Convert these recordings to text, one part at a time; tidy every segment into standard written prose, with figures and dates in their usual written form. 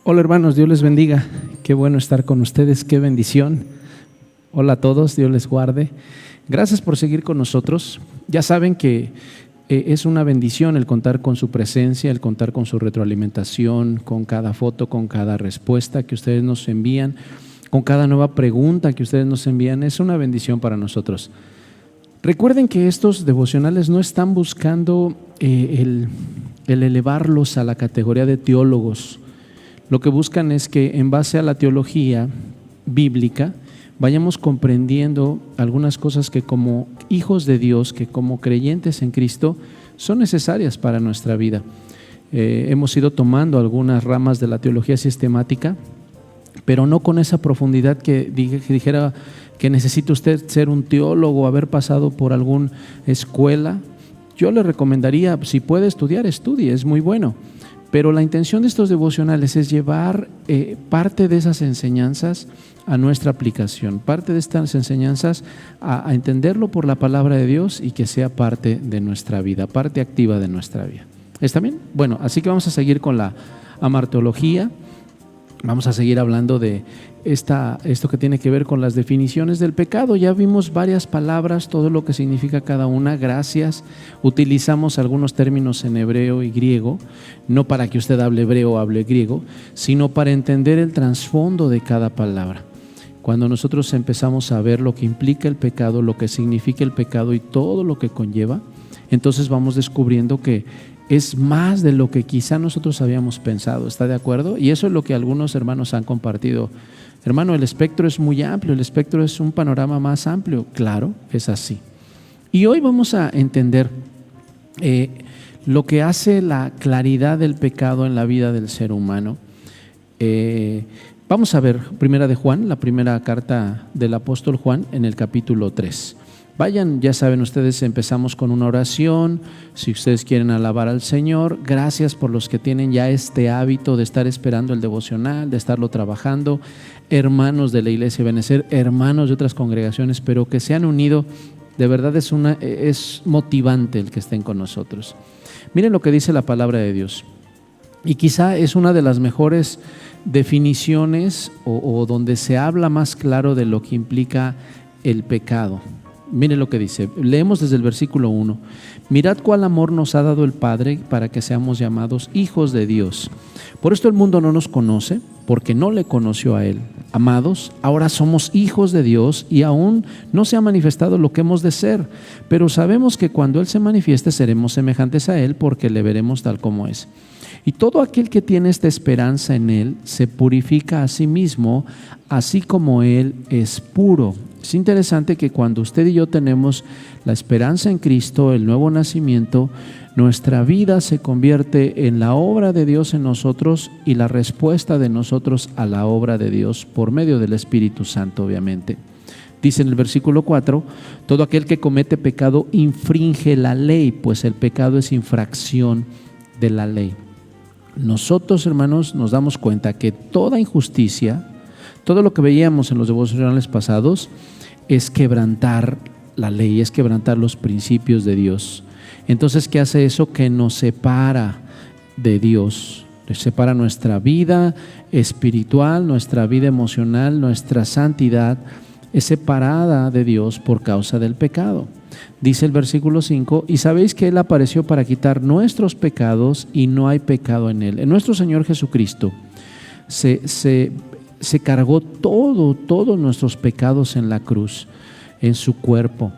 Hola hermanos, Dios les bendiga. Qué bueno estar con ustedes, qué bendición. Hola a todos, Dios les guarde. Gracias por seguir con nosotros. Ya saben que es una bendición el contar con su presencia, el contar con su retroalimentación, con cada foto, con cada respuesta que ustedes nos envían, con cada nueva pregunta que ustedes nos envían. Es una bendición para nosotros. Recuerden que estos devocionales no están buscando el elevarlos a la categoría de teólogos. Lo que buscan es que en base a la teología bíblica vayamos comprendiendo algunas cosas que como hijos de Dios, que como creyentes en Cristo son necesarias para nuestra vida. Hemos ido tomando algunas ramas de la teología sistemática, pero no con esa profundidad que dijera que necesita usted ser un teólogo, haber pasado por alguna escuela. Yo le recomendaría, si puede estudiar, estudie, es muy bueno. Pero la intención de estos devocionales es llevar parte de esas enseñanzas a nuestra aplicación, parte de estas enseñanzas a entenderlo por la palabra de Dios y que sea parte de nuestra vida, parte activa de nuestra vida. ¿Está bien? Bueno, así que vamos a seguir con la amarteología. Vamos a seguir hablando de esto que tiene que ver con las definiciones del pecado. Ya vimos varias palabras, todo lo que significa cada una. Gracias. Utilizamos algunos términos en hebreo y griego, no para que usted hable hebreo o hable griego, sino para entender el trasfondo de cada palabra. Cuando nosotros empezamos a ver lo que implica el pecado, lo que significa el pecado y todo lo que conlleva, entonces vamos descubriendo que es más de lo que quizá nosotros habíamos pensado. ¿Está de acuerdo? Y eso es lo que algunos hermanos han compartido. Hermano, el espectro es muy amplio, el espectro es un panorama más amplio. Claro, es así. Y hoy vamos a entender lo que hace la claridad del pecado en la vida del ser humano. Vamos a ver Primera de Juan, la primera carta del apóstol Juan, en el capítulo 3. Vayan, ya saben ustedes, empezamos con una oración. Si ustedes quieren alabar al Señor, gracias por los que tienen ya este hábito de estar esperando el devocional, de estarlo trabajando. Hermanos de la Iglesia Benecer, hermanos de otras congregaciones, pero que se han unido, de verdad es motivante el que estén con nosotros. Miren lo que dice la palabra de Dios. Y quizá es una de las mejores definiciones o donde se habla más claro de lo que implica el pecado. Miren lo que dice, leemos desde el versículo 1. Mirad cuál amor nos ha dado el Padre para que seamos llamados hijos de Dios. Por esto el mundo no nos conoce, porque no le conoció a Él. Amados, ahora somos hijos de Dios y aún no se ha manifestado lo que hemos de ser, pero sabemos que cuando Él se manifieste seremos semejantes a Él porque le veremos tal como es. Y todo aquel que tiene esta esperanza en Él se purifica a sí mismo, así como Él es puro. Es interesante que cuando usted y yo tenemos la esperanza en Cristo, el nuevo nacimiento, nuestra vida se convierte en la obra de Dios en nosotros y la respuesta de nosotros a la obra de Dios por medio del Espíritu Santo, obviamente. Dice en el versículo 4, todo aquel que comete pecado infringe la ley, pues el pecado es infracción de la ley. Nosotros, hermanos, nos damos cuenta que toda injusticia, todo lo que veíamos en los devocionales pasados, es quebrantar la ley, es quebrantar los principios de Dios. Entonces, ¿qué hace eso? Que nos separa de Dios, separa nuestra vida espiritual, nuestra vida emocional, nuestra santidad es separada de Dios por causa del pecado. Dice el versículo 5, y sabéis que Él apareció para quitar nuestros pecados y no hay pecado en Él. En nuestro Señor Jesucristo se cargó todos nuestros pecados en la cruz, en su cuerpo.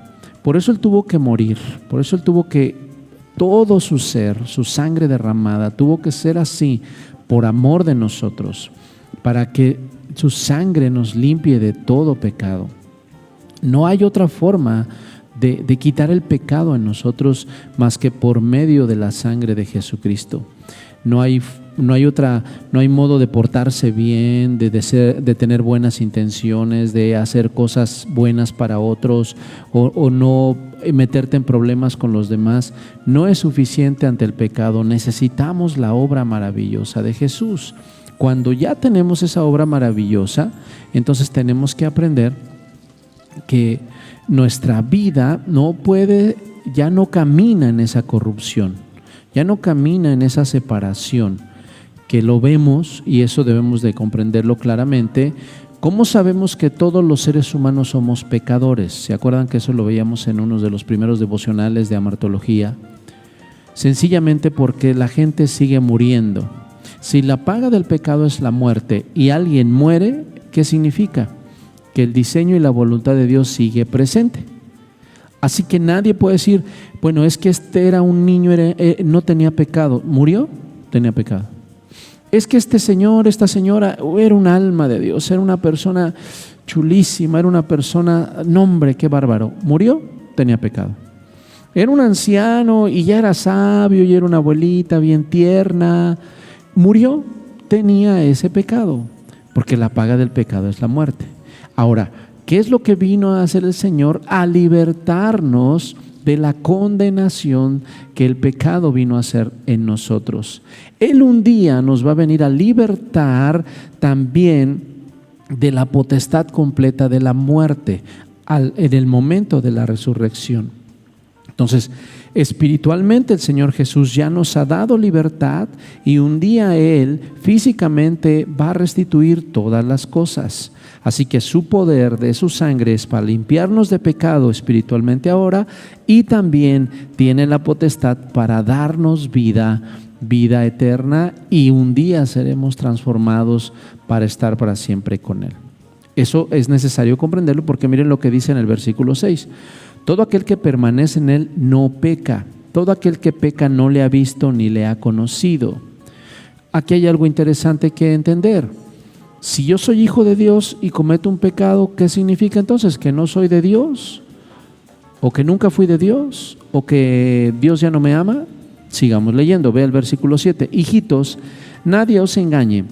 Por eso Él tuvo que morir, por eso Él tuvo que, todo su ser, su sangre derramada, tuvo que ser así por amor de nosotros, para que su sangre nos limpie de todo pecado. No hay otra forma de quitar el pecado en nosotros más que por medio de la sangre de Jesucristo. No hay modo de portarse bien, de tener buenas intenciones, de hacer cosas buenas para otros o no meterte en problemas con los demás. No es suficiente ante el pecado. Necesitamos la obra maravillosa de Jesús. Cuando ya tenemos esa obra maravillosa, entonces tenemos que aprender que nuestra vida ya no camina en esa corrupción, ya no camina en esa separación. que lo vemos, y eso debemos de comprenderlo claramente. ¿Cómo sabemos que todos los seres humanos somos pecadores? ¿Se acuerdan que eso lo veíamos en uno de los primeros devocionales de amartología? Sencillamente porque la gente sigue muriendo. Si la paga del pecado es la muerte y alguien muere, ¿qué significa? Que el diseño y la voluntad de Dios sigue presente. Así que nadie puede decir, bueno, es que este era un niño, no tenía pecado. ¿Murió? Tenía pecado. Es que este señor, esta señora, era un alma de Dios, era una persona chulísima, era una persona, no hombre, qué bárbaro. ¿Murió? Tenía pecado. Era un anciano y ya era sabio y era una abuelita bien tierna. ¿Murió? Tenía ese pecado, porque la paga del pecado es la muerte. Ahora, ¿qué es lo que vino a hacer el Señor? A libertarnos de la condenación que el pecado vino a hacer en nosotros. Él un día nos va a venir a libertar también de la potestad completa de la muerte en el momento de la resurrección. Entonces, espiritualmente el Señor Jesús ya nos ha dado libertad y un día Él físicamente va a restituir todas las cosas. Así que su poder de su sangre es para limpiarnos de pecado espiritualmente ahora, y también tiene la potestad para darnos vida eterna, y un día seremos transformados para estar para siempre con Él. Eso es necesario comprenderlo, porque miren lo que dice en el versículo 6. Todo aquel que permanece en Él no peca. Todo aquel que peca no le ha visto ni le ha conocido. Aquí hay algo interesante que entender. Si yo soy hijo de Dios y cometo un pecado, ¿qué significa entonces? ¿Que no soy de Dios? ¿O que nunca fui de Dios? ¿O que Dios ya no me ama? Sigamos leyendo, ve el versículo 7. Hijitos, nadie os engañe.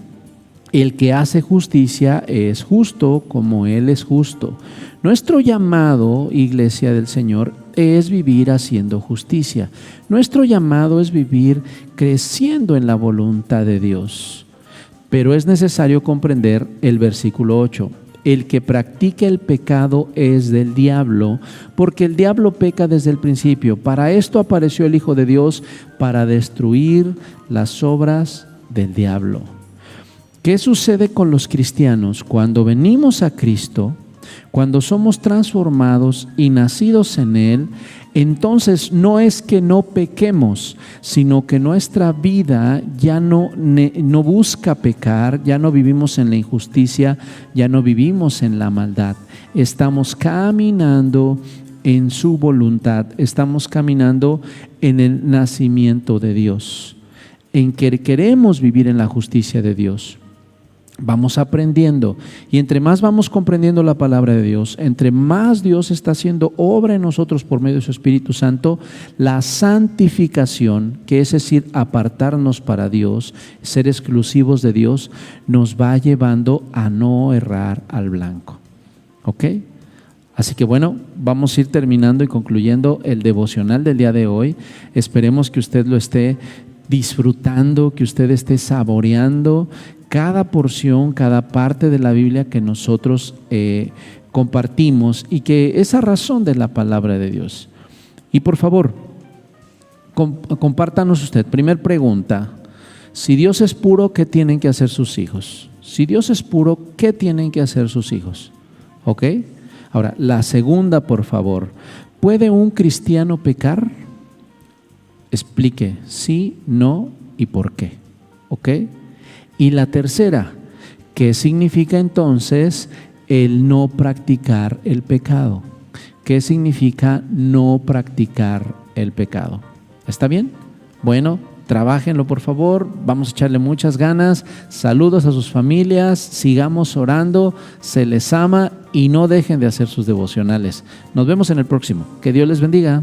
El que hace justicia es justo como Él es justo. Nuestro llamado, Iglesia del Señor, es vivir haciendo justicia. Nuestro llamado es vivir creciendo en la voluntad de Dios. Pero es necesario comprender el versículo 8. El que practica el pecado es del diablo, porque el diablo peca desde el principio. Para esto apareció el Hijo de Dios, para destruir las obras del diablo. ¿Qué sucede con los cristianos? Cuando venimos a Cristo, cuando somos transformados y nacidos en Él, entonces no es que no pequemos, sino que nuestra vida ya no busca pecar, ya no vivimos en la injusticia, ya no vivimos en la maldad. Estamos caminando en su voluntad, estamos caminando en el nacimiento de Dios, en que queremos vivir en la justicia de Dios. Vamos aprendiendo, y entre más vamos comprendiendo la palabra de Dios, entre más Dios está haciendo obra en nosotros por medio de su Espíritu Santo, la santificación, que es decir, apartarnos para Dios, ser exclusivos de Dios, nos va llevando a no errar al blanco. ¿Ok? Así que bueno, vamos a ir terminando y concluyendo el devocional del día de hoy. Esperemos que usted lo esté disfrutando, que usted esté saboreando cada porción, cada parte de la Biblia que nosotros compartimos, y que esa razón de la palabra de Dios. Y por favor, compártanos usted. Primer pregunta: si Dios es puro, ¿qué tienen que hacer sus hijos? Si Dios es puro, ¿qué tienen que hacer sus hijos? ¿Ok? Ahora, la segunda, por favor: ¿puede un cristiano pecar? Explique sí, no y por qué. ¿Ok? Y la tercera, ¿qué significa entonces el no practicar el pecado? ¿Qué significa no practicar el pecado? ¿Está bien? Bueno, trabájenlo por favor, vamos a echarle muchas ganas. Saludos a sus familias, sigamos orando, se les ama y no dejen de hacer sus devocionales. Nos vemos en el próximo. Que Dios les bendiga.